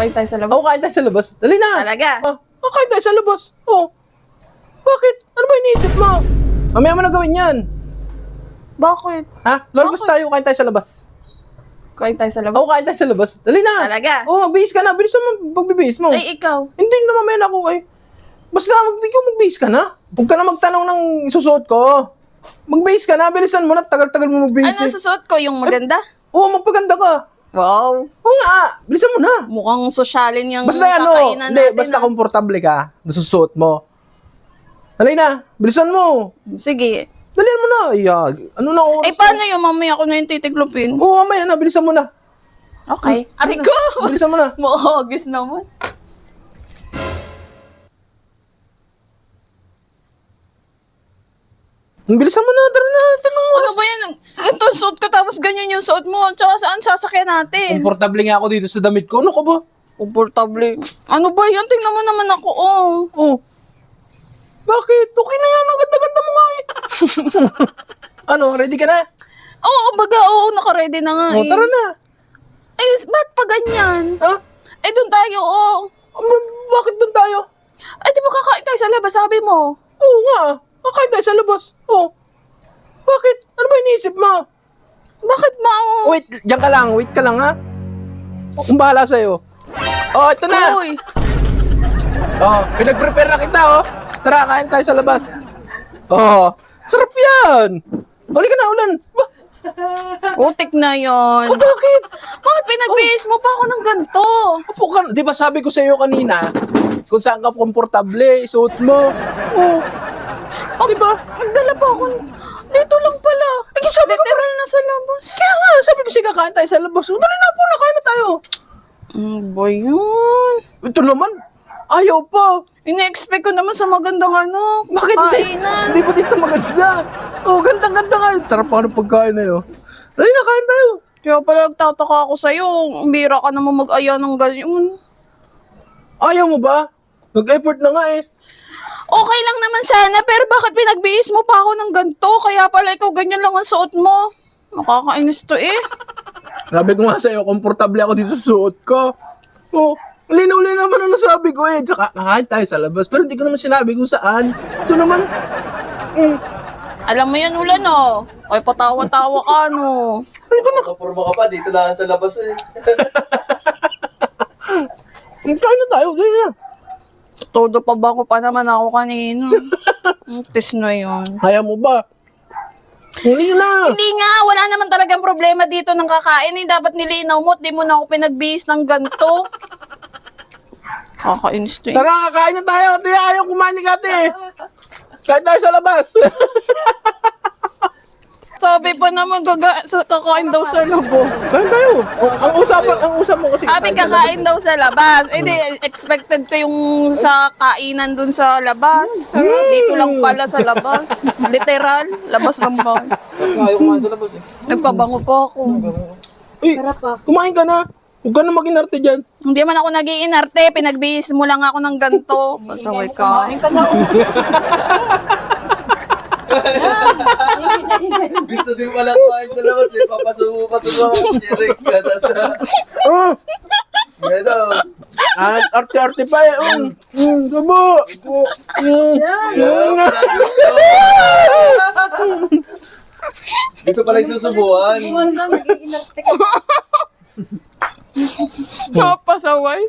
Kain tayo sa labas. Oo, kain tayo sa labas. Dali na. Talaga? Kain tayo sa labas. Oo. Bakit? Ano ba iniisip mo? Mamaya mo na gawin yan. Bakit? Ha? Lalabas tayo, kain tayo sa labas. Kain tayo sa labas. Oo, kain tayo sa labas. Dali na. Talaga? Oo, magbihis ka na. Bilis mo magbibihis mo. Ay, ikaw. Hindi na mamaya na ako eh. Basta magbihis ka na. Huwag ka na magtanong ng isusuot ko. Magbihis ka na. Bilisan mo na. Tagal-tagal mo magbihis. Ano susuot ko? Yung maganda? Oo, magpaganda ka. Wow. Oo nga. Bilisan mo na. Mukhang sosyalin yung Basta ano. kakainan Hindi, natin. basta komportable ka. Nasusuot mo. Dali na. Bilisan mo. Sige. Dalian mo na. Iya. Ano na oras? Eh, paano yung mamaya ko na yung titiglupin? Oo, mamaya na. Bilisan mo na. Okay. Aray ko! Bilisan mo na. Mahagis naman. Bilisan mo na. Tara na. Tanong mo. Ano ba yan? Ito ang suot ko tapos ganyan yung suot mo. Tsaka saan sasakyan natin? Komportable nga ako dito sa damit ko. Ano ka ba? Komportable. Ano ba yan? Tingnan mo naman ako, oh. Oh. Bakit? Okay na yan. Ang ganda-ganda mo nga eh. Ano, ready ka na? Oo, baga, oo, naka-ready na nga Oh, eh. tara na. Eh, ba't pa ganyan? Ha? Eh, doon tayo, oh. Bakit doon tayo? Ay, di ba kakain tayo sa labas, sabi mo? Oo nga. Kakain tayo sa labas. Oh. Bakit? Ano ba iniisip mo? Bakit ba, oh? Wait, diyan ka lang. Wait ka lang ha. Kung bahala sa'yo. Oh, ito na. Uy, Oh, pinag-prepare na kita oh. Tara, kain tayo sa labas. Oh, sarap yan. Huli ka na, ulan. putik na yon. Oh, bakit? Bakit pinagbihis mo pa ako ng ganito? Upo ka. Di ba sabi ko sa iyo kanina, kung saan ka komportable, suot mo. Oh. Oh, di ba? Nagdala pa ako. Dito lang pala. Literal na sa labas. Kaya nga, sabi ko siya kakain tayo sa labas. Oh, dali na po, kain na tayo. Ano ba yun? Ito naman, ayaw pa. Ina-expect ko naman sa magandang ano. Bakit hindi? Kainan. Hindi ba dito maganda? Oh, gandang-ganda nga. Sarap pa ng pagkain na yun. Dali na, kain tayo. Kaya pala nagtataka ako sa'yo. Ang bira ka naman mag-aya ng ganyan. Ayaw mo ba? Nag-effort na nga eh. Okay lang naman sana, pero bakit pinagbihis mo pa ako ng ganito? Kaya pala ikaw ganyan lang ang suot mo. Nakakainis to eh. Sabi ko nga sa'yo, komportable ako dito sa suot ko. Oh, linaw-linaw naman ang nasabi ko eh. Tsaka kakain tayo sa labas. Pero hindi ko naman sinabi kung saan. Ito naman. Alam mo yan, Ulan, oh. Ay, patawa-tawa ka, no. Nakapurma ka pa, dito lang sa labas eh. Kain na tayo. Dali na. Todo pa ba ko pa naman ako kanina? Tis na yun. Kaya mo ba? Hindi na. Hindi nga, wala naman talagang problema dito ng kakain. Eh, dapat nilinaw mo at di mo na ako pinagbihis ng ganito. Kakainis to eh. Tara, kakain na tayo. Hindi ayaw kumain ni Kate. Kain tayo sa labas. Sabi pa naman kakain daw sa labas. Kain tayo. Ang usap mo kasi. Sabi kakain daw sa labas. Eh di, expected ko yung sa kainan dun sa labas. Dito lang pala sa labas. Literal, labas ng bahay. Ayaw kumain sa labas eh. Nagpabango pa ako. Uy, kumain ka na. Huwag ka na mag-inarte dyan. Hindi man ako nag-iinarte, pinagbihis mo lang ako ng ganito. Pasaway ka. Gusto din pala kumain sa labas eh. Papasubo ako. Direk ka. Oh, Ito. arte-arte pa eh. Subo. Gusto pala yung susubuan. Pasaway.